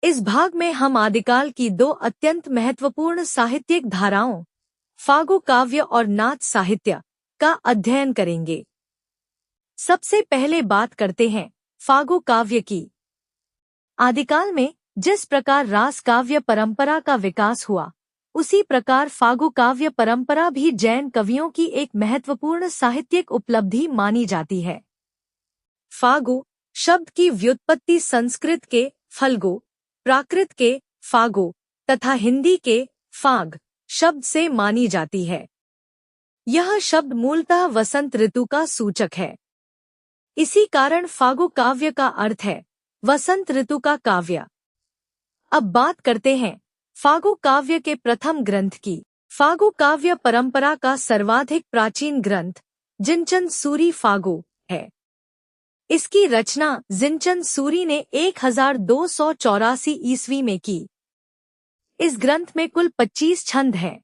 इस भाग में हम आदिकाल की दो अत्यंत महत्वपूर्ण साहित्यिक धाराओं फागु काव्य और नाथ साहित्य का अध्ययन करेंगे। सबसे पहले बात करते हैं फागु काव्य की। आदिकाल में जिस प्रकार रास काव्य परंपरा का विकास हुआ, उसी प्रकार फागु काव्य परंपरा भी जैन कवियों की एक महत्वपूर्ण साहित्यिक उपलब्धि मानी जाती है। फागु शब्द की व्युत्पत्ति संस्कृत के फल्गु, प्राकृत के फागु तथा हिंदी के फाग शब्द से मानी जाती है। यह शब्द मूलतः वसंत ऋतु का सूचक है। इसी कारण फागु काव्य का अर्थ है वसंत ऋतु का काव्य। अब बात करते हैं फागु काव्य के प्रथम ग्रंथ की। फागु काव्य परंपरा का सर्वाधिक प्राचीन ग्रंथ जिनचन सूरी फागु है। इसकी रचना जिनचन सूरी ने 1284 ईस्वी में की। इस ग्रंथ में कुल 25 छंद हैं।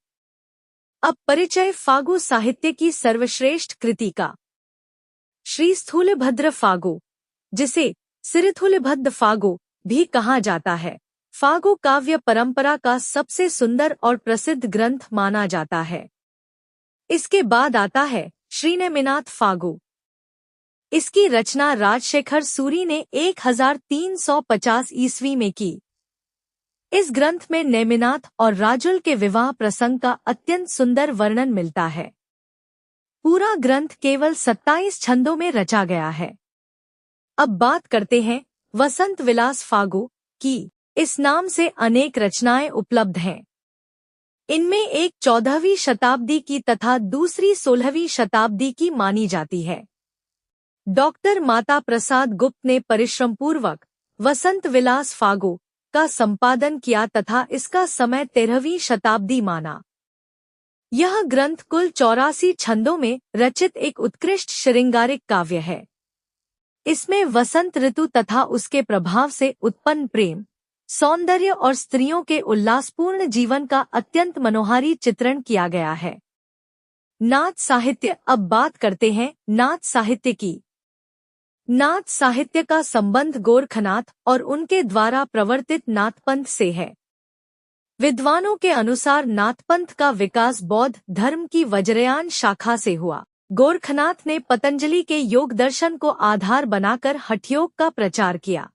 अब परिचय फागु साहित्य की सर्वश्रेष्ठ कृति का। श्री स्थूलभद्र फागु, जिसे सिरिथुलभद्र फागु भी कहा जाता है, फागु काव्य परंपरा का सबसे सुंदर और प्रसिद्ध ग्रंथ माना जाता है। इसके बाद आता है श्रीनेमिनाथ फागु। इसकी रचना राजशेखर सूरी ने 1350 ईस्वी में की। इस ग्रंथ में नेमिनाथ और राजुल के विवाह प्रसंग का अत्यंत सुंदर वर्णन मिलता है। पूरा ग्रंथ केवल 27 छंदों में रचा गया है। अब बात करते हैं वसंत विलास फागु की। इस नाम से अनेक रचनाएं उपलब्ध हैं। इनमें एक 14वीं शताब्दी की तथा दूसरी 16वीं शताब्दी की मानी जाती है। डॉक्टर माता प्रसाद गुप्त ने परिश्रमपूर्वक वसंत विलास फागु का संपादन किया तथा इसका समय 13वीं शताब्दी माना। यह ग्रंथ कुल 84 छंदों में रचित एक उत्कृष्ट श्रृंगारिक काव्य है। इसमें वसंत ऋतु तथा उसके प्रभाव से उत्पन्न प्रेम, सौंदर्य और स्त्रियों के उल्लासपूर्ण जीवन का अत्यंत मनोहारी चित्रण किया गया है। नाथ साहित्य। अब बात करते हैं नाथ साहित्य की। नाथ साहित्य का संबंध गोरखनाथ और उनके द्वारा प्रवर्तित नाथपंथ से है। विद्वानों के अनुसार नाथपंथ का विकास बौद्ध धर्म की वज्रयान शाखा से हुआ। गोरखनाथ ने पतंजलि के योग दर्शन को आधार बनाकर हठयोग का प्रचार किया।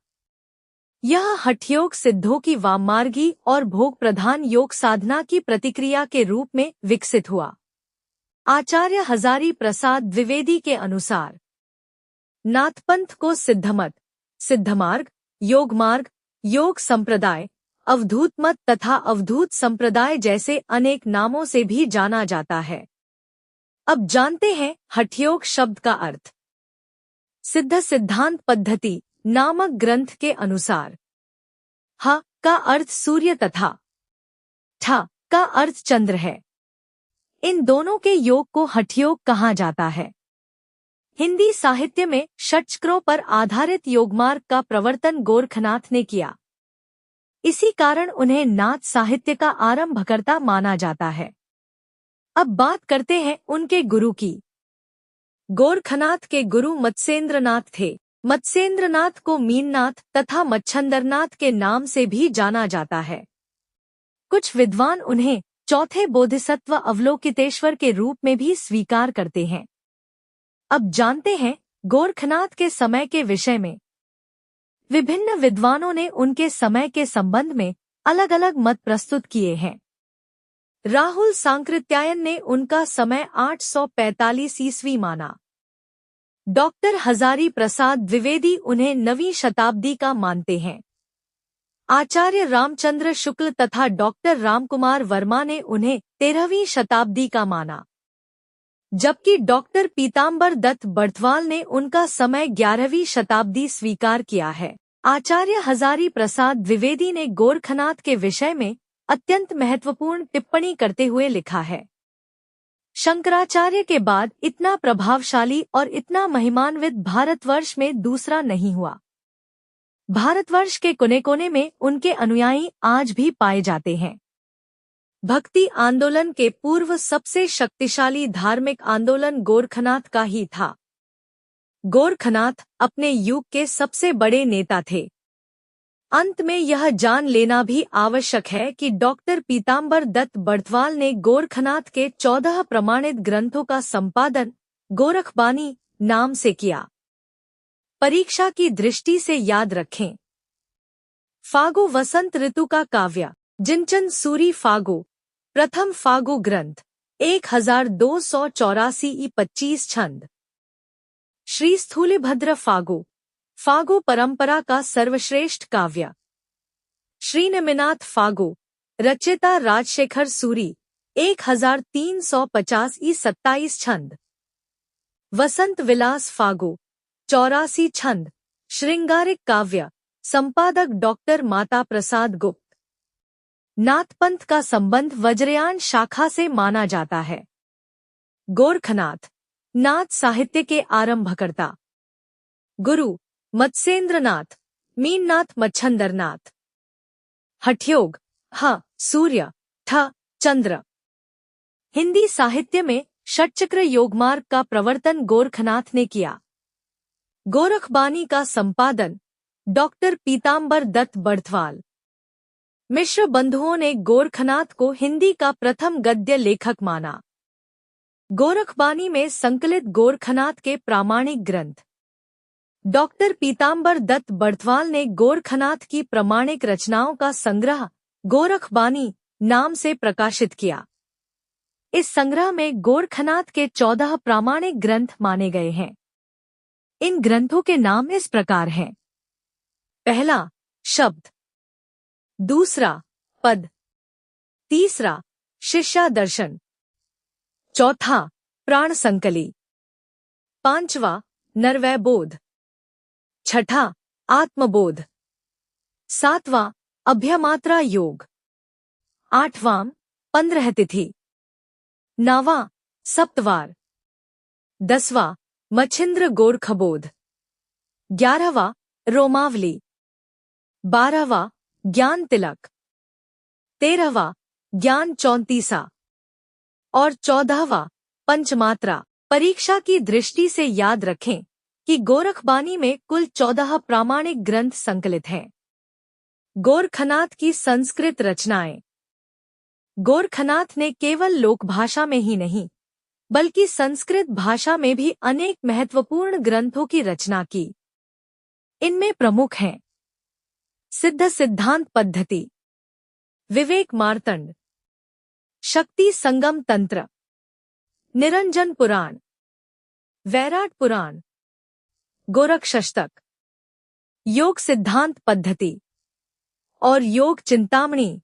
यह हठयोग सिद्धों की वाममार्गी और भोग प्रधान योग साधना की प्रतिक्रिया के रूप में विकसित हुआ। आचार्य हजारी प्रसाद द्विवेदी के अनुसार नाथपंथ को सिद्धमत, सिद्धमार्ग, योगमार्ग, योग संप्रदाय, अवधूत मत तथा अवधूत संप्रदाय जैसे अनेक नामों से भी जाना जाता है। अब जानते हैं हठयोग शब्द का अर्थ। सिद्ध सिद्धांत पद्धति नामक ग्रंथ के अनुसार ह का अर्थ सूर्य तथा ठ का अर्थ चंद्र है। इन दोनों के योग को हठयोग कहा जाता है। हिंदी साहित्य में षट्चक्रों पर आधारित योगमार्ग का प्रवर्तन गोरखनाथ ने किया। इसी कारण उन्हें नाथ साहित्य का आरंभकर्ता माना जाता है। अब बात करते हैं उनके गुरु की। गोरखनाथ के गुरु मत्स्येंद्रनाथ थे। मत्स्येंद्रनाथ को मीननाथ तथा मच्छंदरनाथ के नाम से भी जाना जाता है। कुछ विद्वान उन्हें चौथे बोधिसत्व अवलोकितेश्वर के रूप में भी स्वीकार करते हैं। अब जानते हैं गोरखनाथ के समय के विषय में। विभिन्न विद्वानों ने उनके समय के संबंध में अलग अलग मत प्रस्तुत किए हैं। राहुल सांकृत्यायन ने उनका समय 845 ईस्वी माना। डॉक्टर हजारी प्रसाद द्विवेदी उन्हें 9वीं शताब्दी का मानते हैं। आचार्य रामचंद्र शुक्ल तथा डॉक्टर रामकुमार वर्मा ने उन्हें 13वीं शताब्दी का माना, जबकि डॉक्टर पीताम्बर दत्त बर्थवाल ने उनका समय 11वीं शताब्दी स्वीकार किया है। आचार्य हजारी प्रसाद द्विवेदी ने गोरखनाथ के विषय में अत्यंत महत्वपूर्ण टिप्पणी करते हुए लिखा है, शंकराचार्य के बाद इतना प्रभावशाली और इतना महिमान्वित भारतवर्ष में दूसरा नहीं हुआ। भारतवर्ष के कोने कोने में उनके अनुयायी आज भी पाए जाते हैं। भक्ति आंदोलन के पूर्व सबसे शक्तिशाली धार्मिक आंदोलन गोरखनाथ का ही था। गोरखनाथ अपने युग के सबसे बड़े नेता थे। अंत में यह जान लेना भी आवश्यक है कि डॉक्टर पीताम्बर दत्त बड़थवाल ने गोरखनाथ के 14 प्रमाणित ग्रंथों का संपादन गोरखबानी नाम से किया। परीक्षा की दृष्टि से याद रखें। फागु वसंत ऋतु का काव्य जिनचन सूरी फागु प्रथम फागु ग्रंथ 1284 ई 25 छंद। श्री स्थूलभद्र फागु फागु परंपरा का सर्वश्रेष्ठ काव्य। श्रीनिमिनाथ फागु रचयिता राजशेखर सूरी 1350 ई 27 छंद। वसंत विलास फागु 84 छंद श्रृंगारिक काव्य संपादक डॉक्टर माता प्रसाद गुप्त। नाथपंथ का संबंध वज्रयान शाखा से माना जाता है। गोरखनाथ नाथ साहित्य के आरंभकर्ता। गुरु मत्स्येंद्रनाथ मीननाथ मच्छंदरनाथ। हठयोग ह सूर्य ठ चंद्र। हिंदी साहित्य में षटचक्र योगमार्ग का प्रवर्तन गोरखनाथ ने किया। गोरखबानी का संपादन डॉक्टर पीताम्बर दत्त बड़थवाल। मिश्र बंधुओं ने गोरखनाथ को हिंदी का प्रथम गद्य लेखक माना। गोरखबानी में संकलित गोरखनाथ के प्रामाणिक ग्रंथ। डॉक्टर पीताम्बर दत्त बड़थवाल ने गोरखनाथ की प्रामाणिक रचनाओं का संग्रह गोरखबानी नाम से प्रकाशित किया। इस संग्रह में गोरखनाथ के 14 प्रामाणिक ग्रंथ माने गए हैं। इन ग्रंथों के नाम इस प्रकार हैं। पहला शब्द, दूसरा पद, तीसरा शिष्या दर्शन, चौथा प्राण संकली, पांचवा नरवै बोध, छठा आत्मबोध, सातवां अभ्यमात्रा योग, आठवां 15 तिथि, नौवां सप्तवार, 10वां मच्छिंद्र गोरखबोध, 11वां रोमावली, 12वां ज्ञान तिलक, 13वां ज्ञान 34 और 14वां पंचमात्रा। परीक्षा की दृष्टि से याद रखें कि गोरखबानी में कुल 14 प्रामाणिक ग्रंथ संकलित हैं। गोरखनाथ की संस्कृत रचनाएं। गोरखनाथ ने केवल लोकभाषा में ही नहीं बल्कि संस्कृत भाषा में भी अनेक महत्वपूर्ण ग्रंथों की रचना की। इनमें प्रमुख हैं सिद्ध सिद्धांत पद्धति, विवेक मार्तंड, शक्ति संगम तंत्र, निरंजन पुराण, वैराट पुराण, गोरक्षष्टक, योग सिद्धांत पद्धति और योग चिंतामणि।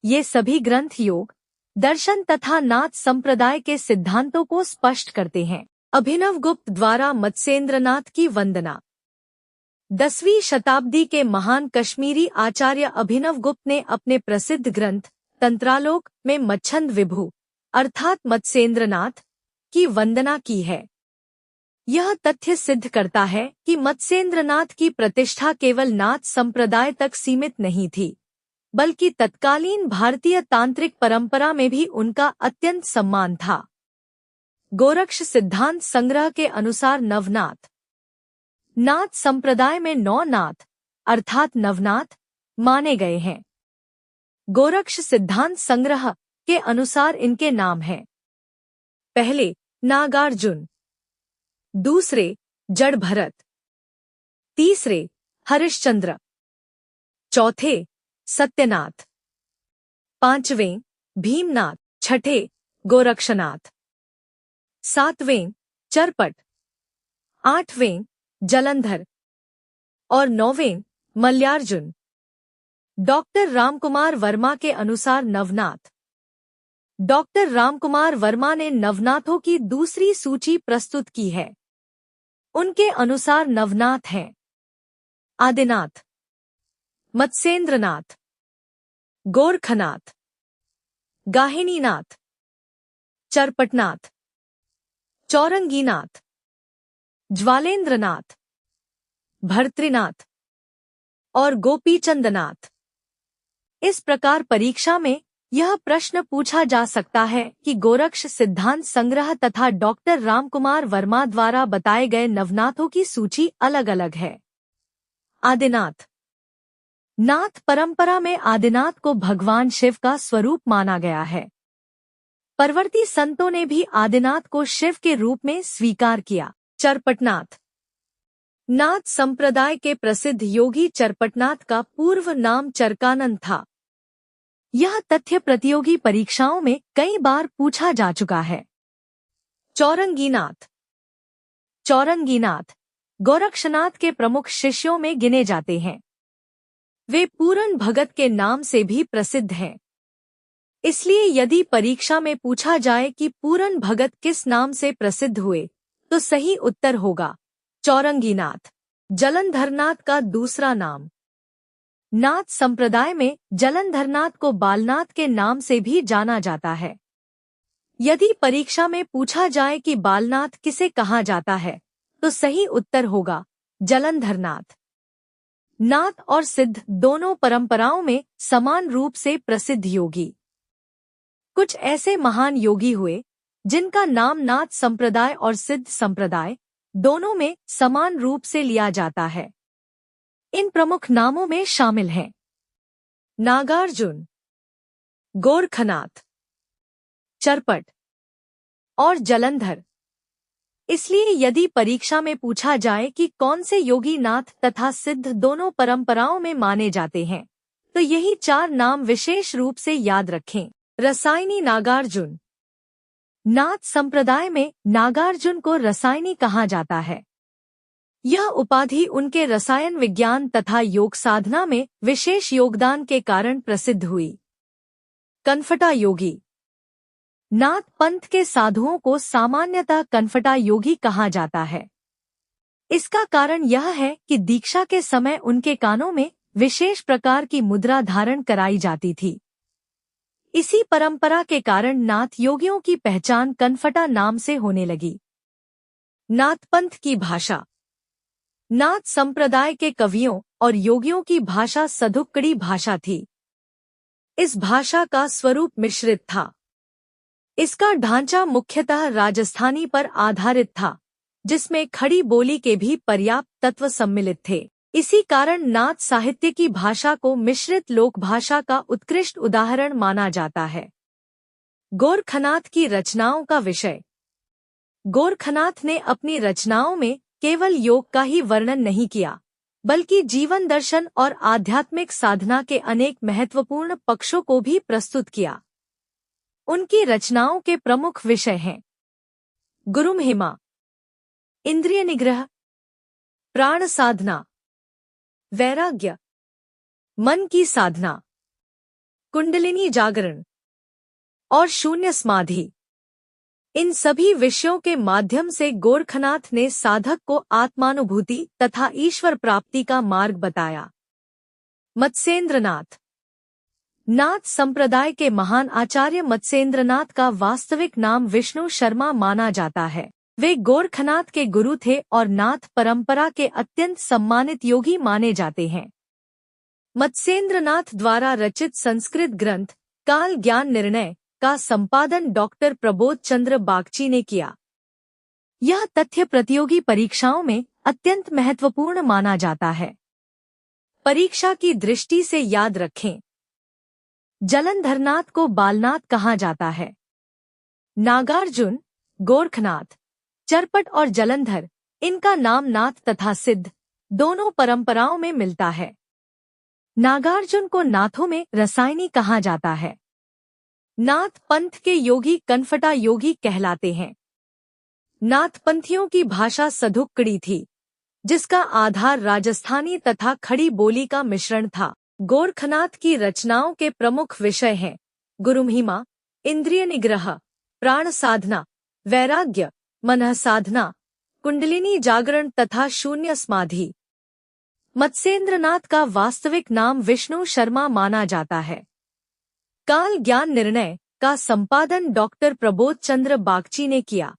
ये सभी ग्रंथ योग दर्शन तथा नाथ संप्रदाय के सिद्धांतों को स्पष्ट करते हैं। अभिनव गुप्त द्वारा मत्स्येंद्रनाथ की वंदना। 10वीं शताब्दी के महान कश्मीरी आचार्य अभिनव गुप्त ने अपने प्रसिद्ध ग्रंथ तंत्रालोक में मच्छंद विभु अर्थात मत्स्येंद्रनाथ की वंदना की है। यह तथ्य सिद्ध करता है कि मत्स्येंद्रनाथ की प्रतिष्ठा केवल नाथ संप्रदाय तक सीमित नहीं थी बल्कि तत्कालीन भारतीय तांत्रिक परंपरा में भी उनका अत्यंत सम्मान था। गोरक्ष सिद्धांत संग्रह के अनुसार नवनाथ। नाथ संप्रदाय में 9 नाथ अर्थात नवनाथ माने गए हैं। गोरक्ष सिद्धांत संग्रह के अनुसार इनके नाम हैं। पहले नागार्जुन, दूसरे जड़ भरत, तीसरे हरिश्चंद्र, चौथे सत्यनाथ, पांचवें भीमनाथ, छठे गोरक्षनाथ, सातवें चरपट, आठवें जलंधर और 9वें मल्यार्जुन। डॉक्टर रामकुमार वर्मा के अनुसार नवनाथ। डॉक्टर रामकुमार वर्मा ने नवनाथों की दूसरी सूची प्रस्तुत की है। उनके अनुसार नवनाथ हैं आदिनाथ, मत्स्येंद्रनाथ, गोरखनाथ, गाहिनीनाथ, चरपटनाथ, चौरंगीनाथ, ज्वालेंद्रनाथ, भर्तृनाथ और गोपीचंदनाथ। इस प्रकार परीक्षा में यह प्रश्न पूछा जा सकता है कि गोरक्ष सिद्धांत संग्रह तथा डॉक्टर रामकुमार वर्मा द्वारा बताए गए नवनाथों की सूची अलग अलग है। आदिनाथ नाथ परंपरा में आदिनाथ को भगवान शिव का स्वरूप माना गया है। परवर्ती संतों ने भी आदिनाथ को शिव के रूप में स्वीकार किया। चरपटनाथ। नाथ संप्रदाय के प्रसिद्ध योगी चरपटनाथ का पूर्व नाम चरकानंद था। यह तथ्य प्रतियोगी परीक्षाओं में कई बार पूछा जा चुका है। चौरंगीनाथ। चौरंगीनाथ गोरक्षनाथ के प्रमुख शिष्यों में गिने जाते हैं। वे पूरन भगत के नाम से भी प्रसिद्ध हैं। इसलिए यदि परीक्षा में पूछा जाए कि पूरन भगत किस नाम से प्रसिद्ध हुए, तो सही उत्तर होगा चौरंगीनाथ। जलंधरनाथ का दूसरा नाम। नाथ संप्रदाय में जलंधरनाथ को बालनाथ के नाम से भी जाना जाता है। यदि परीक्षा में पूछा जाए कि बालनाथ किसे कहा जाता है, तो सही उत्तर होगा जलंधरनाथ। नाथ और सिद्ध दोनों परंपराओं में समान रूप से प्रसिद्ध योगी। कुछ ऐसे महान योगी हुए जिनका नाम नाथ संप्रदाय और सिद्ध संप्रदाय दोनों में समान रूप से लिया जाता है। इन प्रमुख नामों में शामिल हैं नागार्जुन, गोरखनाथ, चरपट और जलंधर। इसलिए यदि परीक्षा में पूछा जाए कि कौन से योगी नाथ तथा सिद्ध दोनों परंपराओं में माने जाते हैं, तो यही चार नाम विशेष रूप से याद रखें। रसायनी नागार्जुन। नाथ संप्रदाय में नागार्जुन को रसायनी कहा जाता है। यह उपाधि उनके रसायन विज्ञान तथा योग साधना में विशेष योगदान के कारण प्रसिद्ध हुई। कनफटा योगी। नाथ पंथ के साधुओं को सामान्यतः कनफटा योगी कहा जाता है। इसका कारण यह है कि दीक्षा के समय उनके कानों में विशेष प्रकार की मुद्रा धारण कराई जाती थी। इसी परंपरा के कारण नाथ योगियों की पहचान कनफटा नाम से होने लगी। नाथपंथ की भाषा। नाथ संप्रदाय के कवियों और योगियों की भाषा सधुक्कड़ी भाषा थी। इस भाषा का स्वरूप मिश्रित था। इसका ढांचा मुख्यतः राजस्थानी पर आधारित था, जिसमें खड़ी बोली के भी पर्याप्त तत्व सम्मिलित थे। इसी कारण नाथ साहित्य की भाषा को मिश्रित लोक भाषा का उत्कृष्ट उदाहरण माना जाता है। गोरखनाथ की रचनाओं का विषय। गोरखनाथ ने अपनी रचनाओं में केवल योग का ही वर्णन नहीं किया, बल्कि जीवन दर्शन और आध्यात्मिक साधना के अनेक महत्वपूर्ण पक्षों को भी प्रस्तुत किया। उनकी रचनाओं के प्रमुख विषय हैं गुरुमहिमा, इंद्रिय निग्रह, प्राण साधना, वैराग्य, मन की साधना, कुंडलिनी जागरण और शून्य समाधि। इन सभी विषयों के माध्यम से गोरखनाथ ने साधक को आत्मानुभूति तथा ईश्वर प्राप्ति का मार्ग बताया। मत्स्येंद्रनाथ। नाथ संप्रदाय के महान आचार्य मत्स्येंद्रनाथ का वास्तविक नाम विष्णु शर्मा माना जाता है। वे गोरखनाथ के गुरु थे और नाथ परंपरा के अत्यंत सम्मानित योगी माने जाते हैं। मत्स्येंद्रनाथ द्वारा रचित संस्कृत ग्रंथ काल ज्ञान निर्णय का संपादन डॉक्टर प्रबोध चंद्र बागची ने किया। यह तथ्य प्रतियोगी परीक्षाओं में अत्यंत महत्वपूर्ण माना जाता है। परीक्षा की दृष्टि से याद रखें, जलंधरनाथ को बालनाथ कहा जाता है। नागार्जुन, गोरखनाथ, चरपट और जलंधर, इनका नाम नाथ तथा सिद्ध दोनों परंपराओं में मिलता है। नागार्जुन को नाथों में रसायनी कहा जाता है। नाथ पंथ के योगी कनफटा योगी कहलाते हैं। नाथपंथियों की भाषा सधुक्कड़ी थी, जिसका आधार राजस्थानी तथा खड़ी बोली का मिश्रण था। गोरखनाथ की रचनाओं के प्रमुख विषय हैं गुरुमहिमा, इंद्रिय निग्रह, प्राण साधना, वैराग्य, मन साधना, कुंडलिनी जागरण तथा शून्य समाधि। मत्स्येंद्रनाथ का वास्तविक नाम विष्णु शर्मा माना जाता है। काल ज्ञान निर्णय का संपादन डॉक्टर प्रबोध चंद्र बागची ने किया।